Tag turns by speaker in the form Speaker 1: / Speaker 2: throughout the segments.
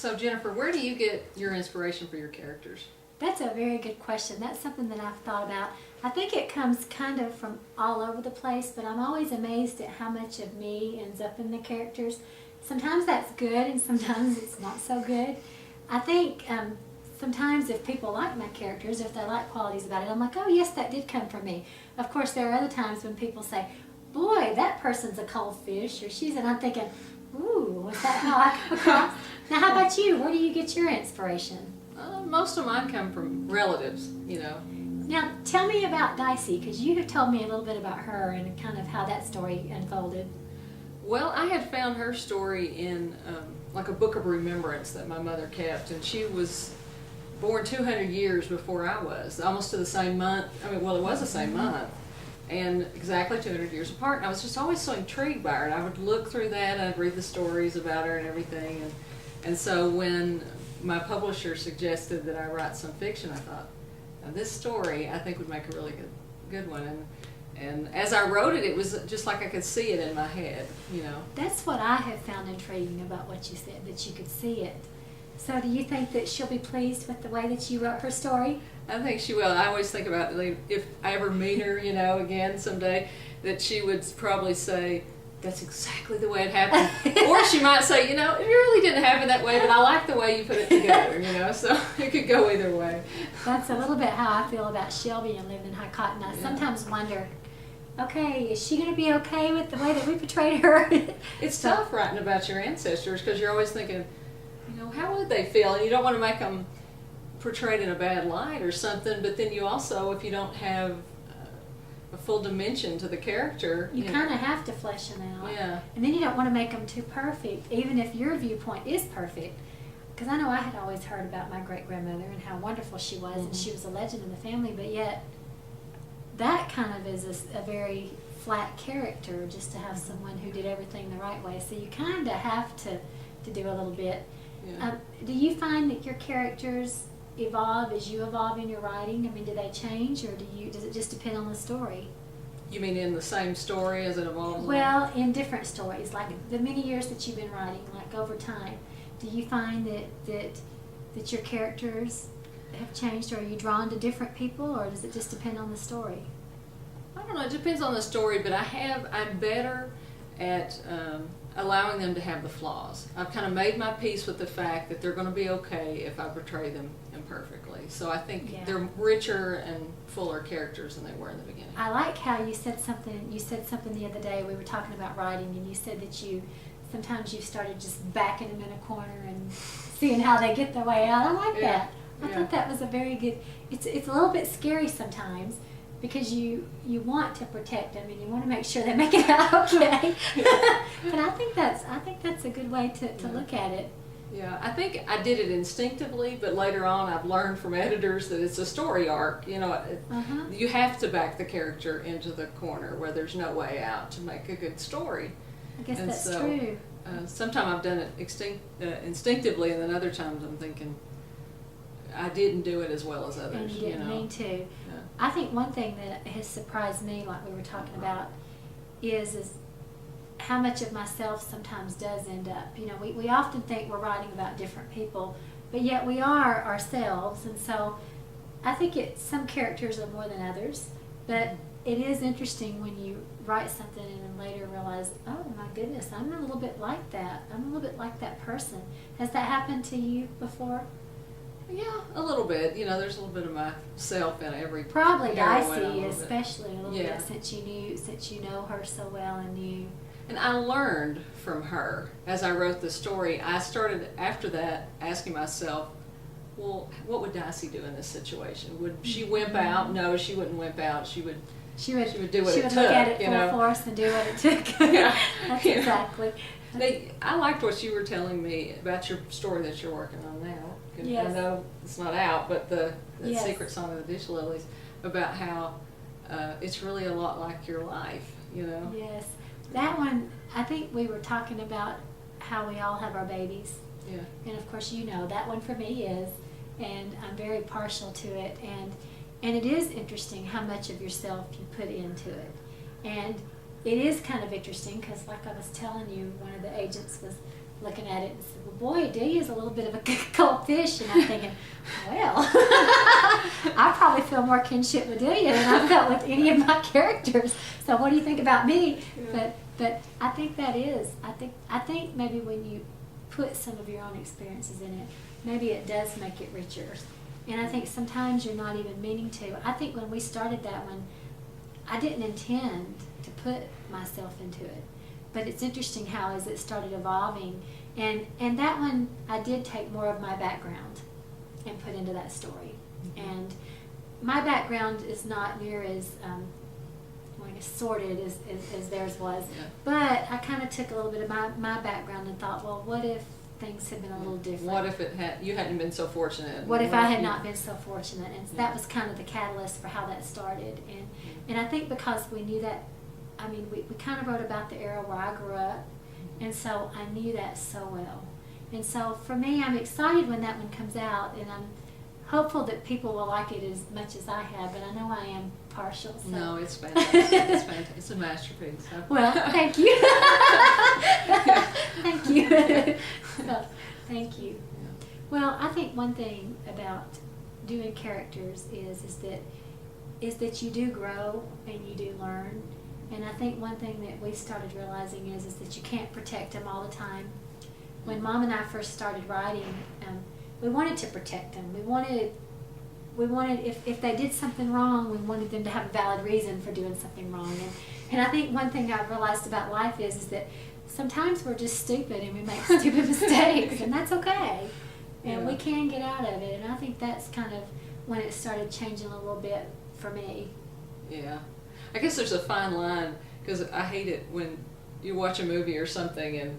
Speaker 1: So Jennifer, where do you get your inspiration for your characters?
Speaker 2: That's a very good question. That's something that I've thought about. I think it comes kind of from all over the place, but I'm always amazed at how much of me ends up in the characters. Sometimes that's good and sometimes it's not so good. I think sometimes if people like my characters, if they like qualities about it, I'm like, oh yes, that did come from me. Of course, there are other times when people say, boy, that person's a cold fish, or she's, and I'm thinking, ooh, was that how I come across? Now, how about you? Where do you get your inspiration?
Speaker 1: Most of mine come from relatives,
Speaker 2: Now, tell me about Dicey, because you have told me a little bit about her and kind of how that story unfolded.
Speaker 1: Well, I had found her story in like a book of remembrance that my mother kept, and she was born 200 years before I was, almost to the same month. I mean, well, it was the same month, and exactly 200 years apart. And I was just always so intrigued by her, and I would look through that, and I'd read the stories about her and everything. And so when my publisher suggested that I write some fiction, I thought, now this story I think would make a really good one. And as I wrote it, it was just like I could see it in my head,
Speaker 2: That's what I have found intriguing about what you said, that you could see it. So do you think that she'll be pleased with the way that you wrote her story?
Speaker 1: I think she will. I always think about, if I ever meet her, again someday, that she would probably say, that's exactly the way it happened. Or she might say, it really didn't happen that way, but I like the way you put it together, so it could go either way.
Speaker 2: That's a little bit how I feel about Shelby and living in High Cotton. I sometimes wonder, okay, is she going to be okay with the way that we portrayed her?
Speaker 1: It's tough writing about your ancestors because you're always thinking, how would they feel? And you don't want to make them portrayed in a bad light or something, but then you also, if you don't have a full dimension to the character,
Speaker 2: you kind of have to flesh them out.
Speaker 1: Yeah.
Speaker 2: And then you don't want to make them too perfect, even if your viewpoint is perfect. Because I know I had always heard about my great-grandmother and how wonderful she was, and she was a legend in the family, but yet that kind of is a very flat character, just to have someone who did everything the right way. So you kind of have to do a little bit.
Speaker 1: Yeah.
Speaker 2: Do you find that your characters evolve as you evolve in your writing? I mean, do they change, or does it just depend on the story?
Speaker 1: You mean in the same story as it evolves?
Speaker 2: Well, in different stories, like the many years that you've been writing, like over time, do you find that your characters have changed, or are you drawn to different people, or does it just depend on the story?
Speaker 1: I don't know. It depends on the story, but I'm better at allowing them to have the flaws. I've kind of made my peace with the fact that they're going to be okay if I portray them imperfectly. So I think they're richer and fuller characters than they were in the beginning.
Speaker 2: I like how you said something. You said something the other day. We were talking about writing, and you said that sometimes you started just backing them in a corner and seeing how they get their way out. I like that. I thought that was a very good. It's a little bit scary sometimes, because you want to protect them and you want to make sure they make it out okay. But I think that's a good way to look at it.
Speaker 1: Yeah, I think I did it instinctively, but later on I've learned from editors that it's a story arc. You have to back the character into the corner where there's no way out to make a good story.
Speaker 2: I guess that's true.
Speaker 1: Sometimes I've done it instinctively, and then other times I'm thinking, I didn't do it as well as others.
Speaker 2: And you didn't mean to.
Speaker 1: Yeah.
Speaker 2: I think one thing that has surprised me, like we were talking about, is how much of myself sometimes does end up. We often think we're writing about different people, but yet we are ourselves. And so I think some characters are more than others, but it is interesting when you write something and then later realize, oh my goodness, I'm a little bit like that. I'm a little bit like that person. Has that happened to you before?
Speaker 1: Yeah, a little bit. There's a little bit of myself in every.
Speaker 2: Probably
Speaker 1: heroine
Speaker 2: Dicey, especially a little bit, since you know her so well and you.
Speaker 1: And I learned from her as I wrote the story. I started after that asking myself, well, what would Dicey do in this situation? Would she wimp out? No, she wouldn't wimp out. She would do what it took.
Speaker 2: She would look at it full force and do what it took.
Speaker 1: Yeah.
Speaker 2: That's exactly.
Speaker 1: I liked what you were telling me about your story that you're working on now.
Speaker 2: Yes.
Speaker 1: I know it's not out, but the Secret Song of the Ditch Lilies, about how it's really a lot like your life,
Speaker 2: Yes. That one, I think we were talking about how we all have our babies.
Speaker 1: Yeah.
Speaker 2: And of course, that one for me is, and I'm very partial to it. And it is interesting how much of yourself you put into it. And it is kind of interesting because, like I was telling you, one of the agents was looking at it and said, well, boy, Delia's a little bit of a cold fish. And I'm thinking, well, I probably feel more kinship with Delia than I felt with any of my characters. So what do you think about me?
Speaker 1: Yeah.
Speaker 2: But I think that is, I think maybe when you put some of your own experiences in it, maybe it does make it richer. And I think sometimes you're not even meaning to. I think when we started that one, I didn't intend to put myself into it. But it's interesting how as it started evolving, and that one I did take more of my background and put into that story.
Speaker 1: Mm-hmm.
Speaker 2: And my background is not near as sorted as theirs was.
Speaker 1: Yeah.
Speaker 2: But I kind of took a little bit of my background and thought, well, what if things had been a little different?
Speaker 1: What if you hadn't been so fortunate?
Speaker 2: What if I had not been so fortunate? And that was kind of the catalyst for how that started. And I think because we knew that, I mean, we kind of wrote about the era where I grew up, and so I knew that so well. And so for me, I'm excited when that one comes out, and I'm hopeful that people will like it as much as I have, but I know I am partial. So.
Speaker 1: No, it's fantastic. It's fantastic. It's a masterpiece.
Speaker 2: Well, thank you. Thank you. Well, thank you.
Speaker 1: Yeah.
Speaker 2: Well, I think one thing about doing characters is that you do grow and you do learn. And I think one thing that we started realizing is that you can't protect them all the time. When Mom and I first started writing, we wanted to protect them. We wanted if they did something wrong, we wanted them to have a valid reason for doing something wrong. And I think one thing I've realized about life is that sometimes we're just stupid and we make stupid mistakes, and that's okay. And we can get out of it. And I think that's kind of when it started changing a little bit for me.
Speaker 1: Yeah. I guess there's a fine line, because I hate it when you watch a movie or something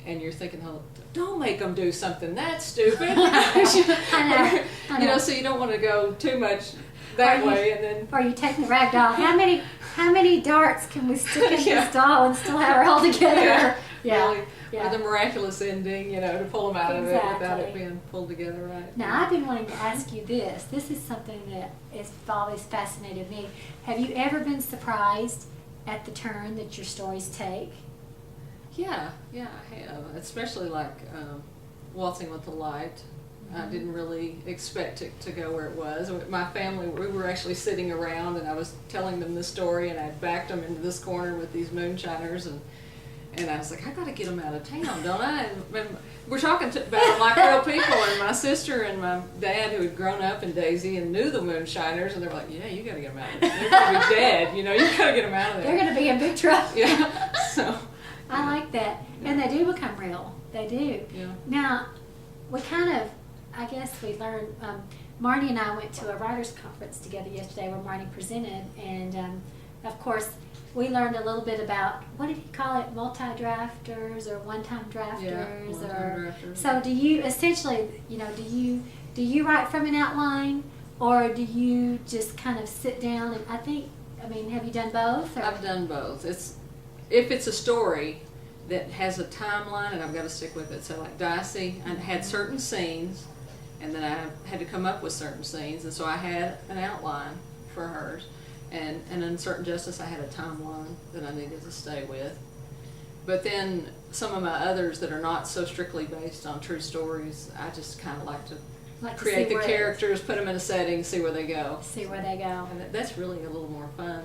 Speaker 1: and you're thinking, oh, don't make them do something that's stupid.
Speaker 2: I know.
Speaker 1: You know, so you don't want to go too much that way, and then.
Speaker 2: Or you take the rag doll. How many darts can we stick in this doll and still have her all together?
Speaker 1: Yeah. Really. Or the miraculous ending, you know, to pull them out of it without it being pulled together right.
Speaker 2: Now, I've been wanting to ask you this. This is something that has always fascinated me. Have you ever been surprised at the turn that your stories take?
Speaker 1: Yeah, I have. Especially like Waltzing with the Light. I didn't really expect it to go where it was. My family, we were actually sitting around, and I was telling them the story, and I backed them into this corner with these moonshiners, and I was like, I got to get them out of town, don't I? And we're talking about them like real people, and my sister and my dad, who had grown up in Daisy and knew the moonshiners, and they were like, yeah, you got to get them out of there. They're going to be dead, you know, you got to get them out of there.
Speaker 2: They're going to be in big trouble.
Speaker 1: Yeah, so.
Speaker 2: I like that. And they do become real. They do.
Speaker 1: Yeah.
Speaker 2: Now, we kind of, I guess we learned, Marnie and I went to a writers' conference together yesterday where Marnie presented, and of course, we learned a little bit about, what did he call it, multi-drafters or one-time drafters?
Speaker 1: Yeah, one-time drafters.
Speaker 2: So do you, essentially, you know, do you write from an outline, or do you just kind of sit down and, I mean, have you done both? Or?
Speaker 1: I've done both. If it's a story that has a timeline, and I've got to stick with it. So like Dicey, I had certain scenes, and then I had to come up with certain scenes, and so I had an outline for hers. And in Certain Justice, I had a timeline that I needed to stay with. But then some of my others that are not so strictly based on true stories, I just kind of like to create the characters, put them in a setting, see where they go.
Speaker 2: See where they go.
Speaker 1: And that's really a little more fun.